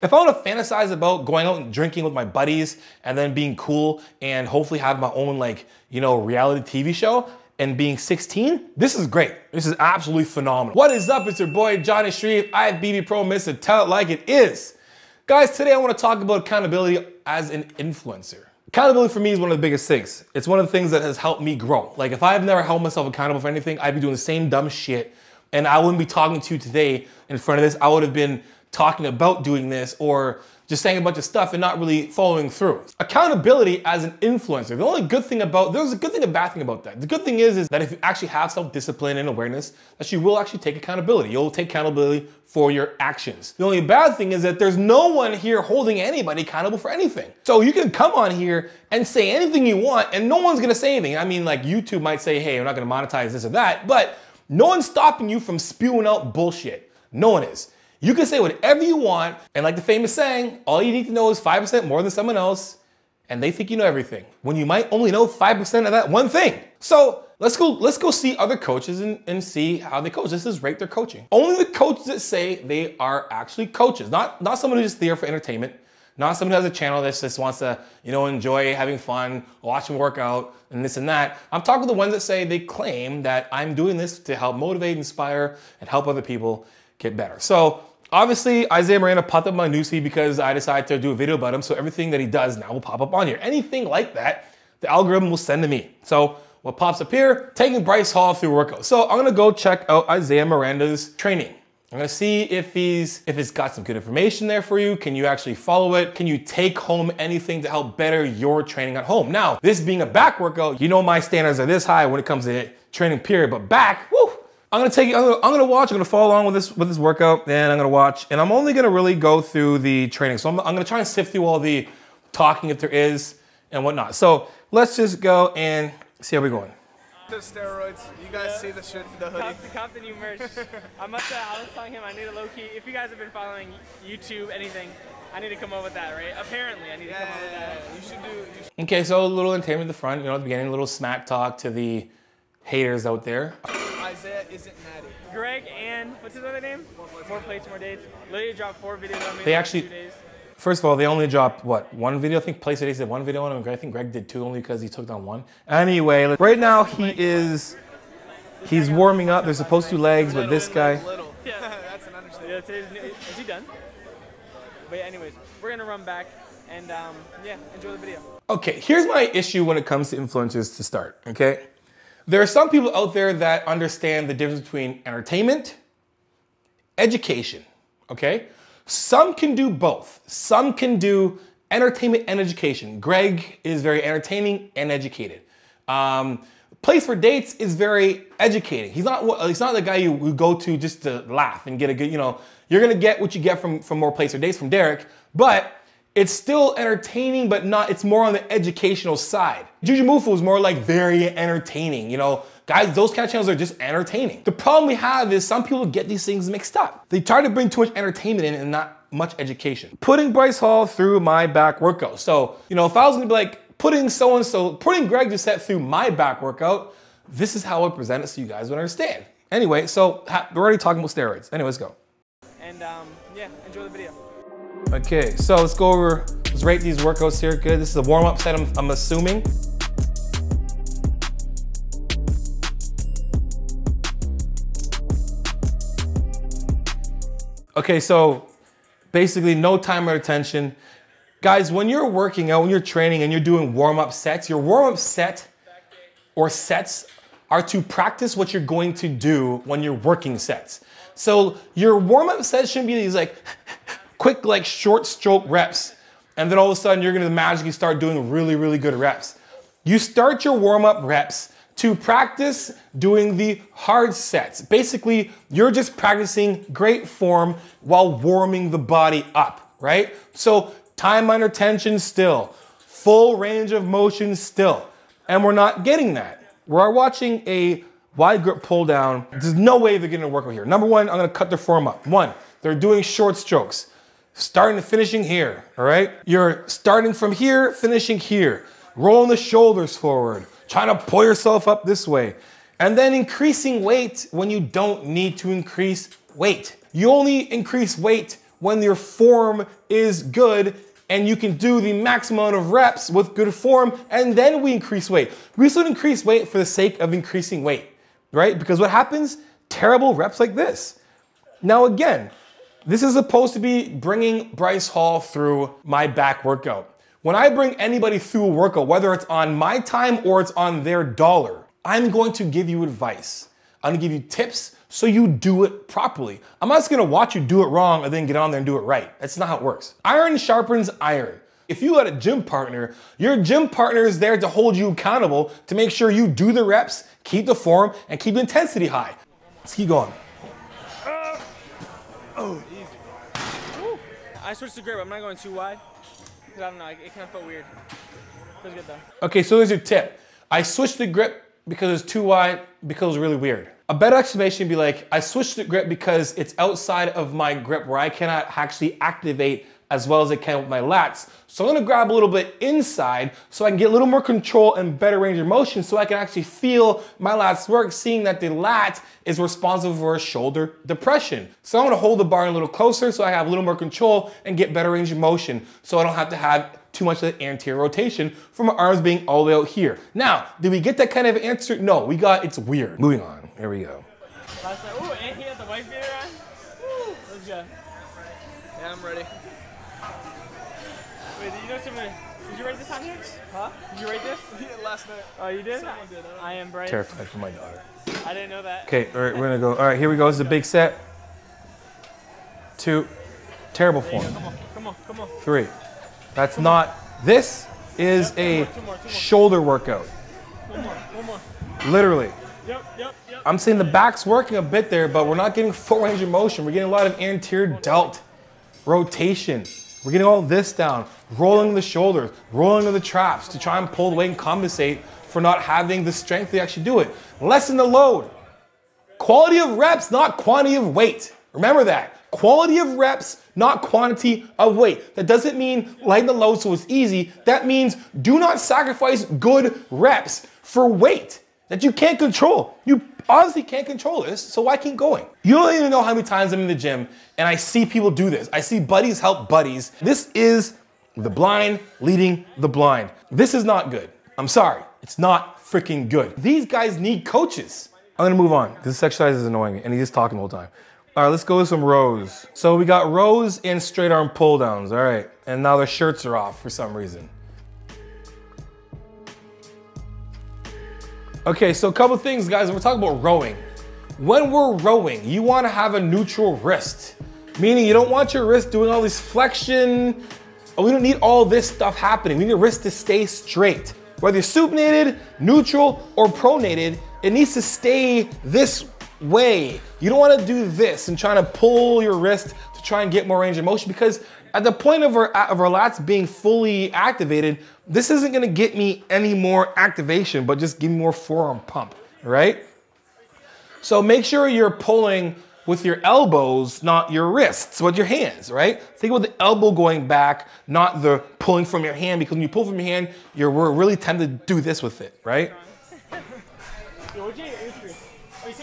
If I want to fantasize about going out and drinking with my buddies and then being cool and hopefully have my own reality TV show and being 16, this is great. This is absolutely phenomenal. What is up? It's your boy, Johnny Shreve. I have BB Pro Mr. Tell It Like It Is. Guys, today I want to talk about accountability as an influencer. Accountability for me is one of the biggest things. It's one of the things that has helped me grow. Like if I've never held myself accountable for anything, I'd be doing the same dumb shit and I wouldn't be talking to you today in front of this. I would have been talking about doing this or just saying a bunch of stuff and not really following through. Accountability as an influencer. The only good thing about, there's a good thing and a bad thing about that. The good thing is that if you actually have self-discipline and awareness, that you will actually take accountability. You'll take accountability for your actions. The only bad thing is that there's no one here holding anybody accountable for anything. So you can come on here and say anything you want and no one's gonna say anything. I mean, like YouTube might say, hey, we're not gonna monetize this or that, but no one's stopping you from spewing out bullshit. No one is. You can say whatever you want, and like the famous saying, all you need to know is 5% more than someone else, and they think you know everything, when you might only know 5% of that one thing. So let's go see other coaches and see how they coach. This is rate their coaching. Only the coaches that say they are actually coaches, not someone who's just there for entertainment, not someone who has a channel that just wants to, enjoy having fun, watch them work out, and this and that. I'm talking the ones that say they claim that I'm doing this to help motivate, inspire, and help other people get better. So obviously, Isaiah Miranda popped up my newsfeed because I decided to do a video about him, so everything that he does now will pop up on here. Anything like that, the algorithm will send to me. So what pops up here, taking Bryce Hall through workout. So I'm gonna go check out Isaiah Miranda's training. I'm gonna see if it's got some good information there for you. Can you actually follow it? Can you take home anything to help better your training at home? Now, this being a back workout, my standards are this high when it comes to training period, but back, woo! I'm gonna follow along with this workout, and I'm gonna watch, and I'm only gonna really go through the training. So I'm gonna try and sift through all the talking if there is and whatnot. So let's just go and see how we're going. The steroids, you guys see the shit, the hoodie. Cop the new merch. I was telling him I need a low key. If you guys have been following YouTube, anything, I need to come up with that, right? Apparently, I need to come up with that. You should do. Okay, so a little entertainment at the front, at the beginning, a little smack talk to the haters out there. Isaiah isn't Maddie. Greg and what's his other name? More plates, more dates. Literally dropped 4 videos on me. They in actually, 2 days. first of all, they only dropped what, 1 video? I think Place Today did 1 video on him. I think Greg did 2 only because he took down 1. Anyway, right now he's warming up. They're supposed to do legs, but this guy. Yeah, that's an understatement. Is he done? But yeah, anyways, we're gonna run back and yeah, enjoy the video. Okay, here's my issue when it comes to influencers to start. Okay. There are some people out there that understand the difference between entertainment, education, okay? Some can do both. Some can do entertainment and education. Greg is very entertaining and educated. Place for Dates is very educating. He's not the guy you go to just to laugh and get a good, you're gonna get what you get from more Place for Dates from Derek, but it's still entertaining, but it's more on the educational side. Juju Mufu is more like very entertaining. Guys, those kind of channels are just entertaining. The problem we have is some people get these things mixed up. They try to bring too much entertainment in and not much education. Putting Bryce Hall through my back workout. So, if I was gonna be like, putting Greg Doucette through my back workout, this is how I present it so you guys would understand. Anyway, so we're already talking about steroids. Anyway, let's go. And yeah, enjoy the video. Okay, so let's rate these workouts here. Good, this is a warm-up set, I'm assuming. Okay, so basically no timer attention. Guys, when you're working out, when you're training and you're doing warm-up sets, your warm-up set or sets are to practice what you're going to do when you're working sets. So your warm-up sets shouldn't be these quick, short stroke reps. And then all of a sudden you're gonna magically start doing really, really good reps. You start your warm-up reps to practice doing the hard sets. Basically, you're just practicing great form while warming the body up, right? So time under tension still, full range of motion still. And we're not getting that. We're watching a wide grip pull down. There's no way they're getting to work over here. Number one, I'm gonna cut their form up. 1, they're doing short strokes. Starting and finishing here, all right? You're starting from here, finishing here. Rolling the shoulders forward, trying to pull yourself up this way. And then increasing weight when you don't need to increase weight. You only increase weight when your form is good and you can do the maximum amount of reps with good form, and then we increase weight. We just don't increase weight for the sake of increasing weight, right? Because what happens? Terrible reps like this. Now again, this is supposed to be bringing Bryce Hall through my back workout. When I bring anybody through a workout, whether it's on my time or it's on their dollar, I'm going to give you advice. I'm gonna give you tips so you do it properly. I'm not just gonna watch you do it wrong and then get on there and do it right. That's not how it works. Iron sharpens iron. If you got a gym partner, your gym partner is there to hold you accountable to make sure you do the reps, keep the form, and keep the intensity high. Let's keep going. Easy. Woo. I switched the grip. I'm not going too wide. I don't know. It kind of felt weird. Feels good though. Okay, so there's your tip. I switched the grip because it's too wide, because it was really weird. A better explanation would be like, I switched the grip because it's outside of my grip where I cannot actually activate as well as I can with my lats. So I'm gonna grab a little bit inside so I can get a little more control and better range of motion so I can actually feel my lats work, seeing that the lat is responsible for a shoulder depression. So I'm gonna hold the bar a little closer so I have a little more control and get better range of motion so I don't have to have too much of the anterior rotation from my arms being all the way out here. Now, did we get that kind of answer? No, we got, it's weird. Moving on, here we go. Last time, ooh, and he had the white beater on. Woo, let's go. Yeah, I'm ready. Wait, did you know somebody? Did you write this on here? Huh? Did you write this? Yeah, last night. Oh, you did? Someone did. I am Bryce. Terrified for my daughter. I didn't know that. Okay, all right, we're gonna go. All right, here we go. This is a big set. 2, terrible form. Come on. 3. That's not, this is a two more. shoulder workout. One more. Literally. Yep. I'm saying the back's working a bit there, but we're not getting full range of motion. We're getting a lot of anterior delt rotation. We're getting all this down, rolling the shoulders, rolling of the traps to try and pull the weight and compensate for not having the strength to actually do it. Lessen the load. Quality of reps, not quantity of weight. Remember that. Quality of reps, not quantity of weight. That doesn't mean lighten the load so it's easy. That means do not sacrifice good reps for weight that you can't control. You obviously can't control this, so why keep going? You don't even know how many times I'm in the gym and I see people do this. I see buddies help buddies. This is the blind leading the blind. This is not good. I'm sorry, it's not freaking good. These guys need coaches. I'm gonna move on, because this exercise is annoying me and he's just talking the whole time. All right, let's go with some rows. So we got rows and straight arm pull downs, all right. And now their shirts are off for some reason. Okay, so a couple things, guys. We're talking about rowing. When we're rowing, you wanna have a neutral wrist, meaning you don't want your wrist doing all this flexion. We don't need all this stuff happening. We need your wrist to stay straight. Whether you're supinated, neutral, or pronated, it needs to stay this way. You don't want to do this and trying to pull your wrist to try and get more range of motion, because at the point of our lats being fully activated, this isn't going to get me any more activation, but just give me more forearm pump, right? So make sure you're pulling with your elbows, not your wrists, with your hands, right? Think about the elbow going back, not the pulling from your hand, because when you pull from your hand, we're really tempted to do this with it, right? It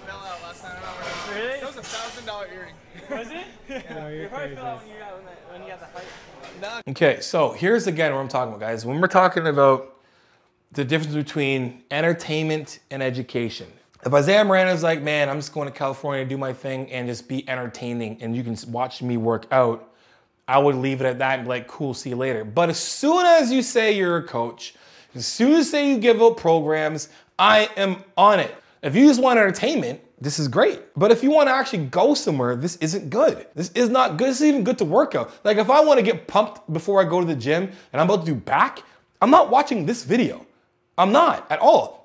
fell out last time. Really? That was a $1,000 earring. Was it? You probably fell out when you got the fight. Nah. Okay, so here's again what I'm talking about, guys. When we're talking about the difference between entertainment and education. If Isaiah Miranda is like, man, I'm just going to California to do my thing and just be entertaining and you can watch me work out, I would leave it at that and be like, cool, see you later. But as soon as you say you're a coach, as soon as you say you give out programs, I am on it. If you just want entertainment, this is great. But if you want to actually go somewhere, this isn't good. This is not good. This isn't even good to work out. Like if I want to get pumped before I go to the gym and I'm about to do back, I'm not watching this video. I'm not at all.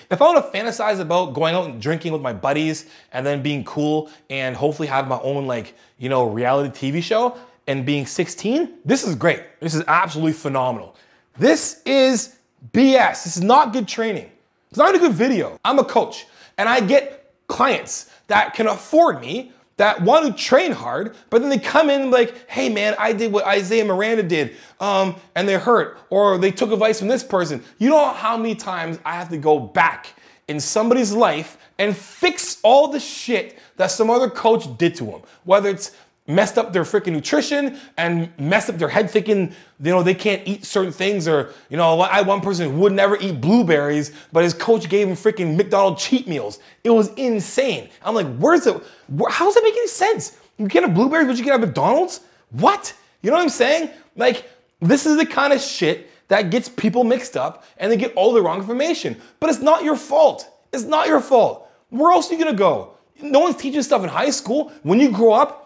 If I want to fantasize about going out and drinking with my buddies and then being cool and hopefully have my own reality TV show and being 16, this is great. This is absolutely phenomenal. This is BS. This is not good training. It's not a good video. I'm a coach and I get clients that can afford me, that want to train hard, but then they come in like, hey man, I did what Isaiah Miranda did, and they're hurt, or they took advice from this person. You know how many times I have to go back in somebody's life and fix all the shit that some other coach did to them. Whether it's messed up their freaking nutrition and messed up their head thinking, they can't eat certain things, or, I had one person who would never eat blueberries, but his coach gave him freaking McDonald's cheat meals. It was insane. I'm like, how does that make any sense? You can't have blueberries, but you can have McDonald's? What? You know what I'm saying? Like, this is the kind of shit that gets people mixed up and they get all the wrong information. But it's not your fault. It's not your fault. Where else are you gonna go? No one's teaching stuff in high school. When you grow up,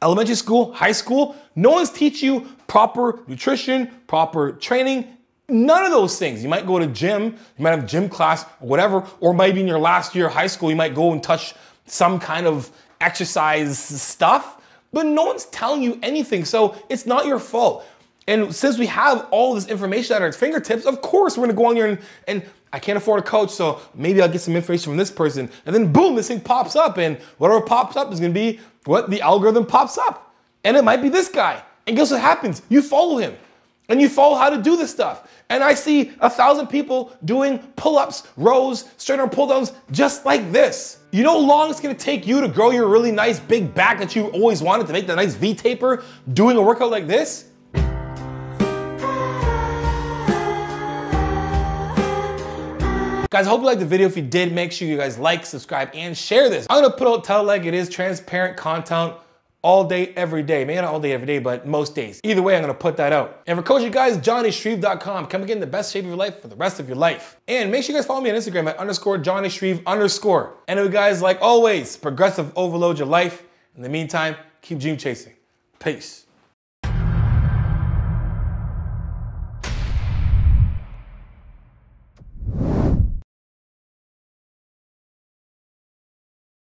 elementary school, high school, no one's teaching you proper nutrition, proper training, none of those things. You might go to gym, you might have gym class or whatever, or maybe in your last year of high school, you might go and touch some kind of exercise stuff, but no one's telling you anything, so it's not your fault. And since we have all this information at our fingertips, of course we're gonna go on here and I can't afford a coach, so maybe I'll get some information from this person, and then boom, this thing pops up, and whatever pops up is gonna be what the algorithm pops up. And it might be this guy. And guess what happens? You follow him. And you follow how to do this stuff. And I see 1,000 people doing pull-ups, rows, straight arm pull-downs, just like this. You know how long it's gonna take you to grow your really nice big back that you always wanted, to make that nice V-taper doing a workout like this? Guys, I hope you liked the video. If you did, make sure you guys like, subscribe, and share this. I'm gonna put out Tell It Like It Is transparent content all day, every day. Maybe not all day, every day, but most days. Either way, I'm gonna put that out. And for coaching guys, JohnnyShreve.com. Come and get in the best shape of your life for the rest of your life. And make sure you guys follow me on Instagram at _JohnnyShreve_. And if you guys, like always, progressive overload your life. In the meantime, keep dream chasing. Peace.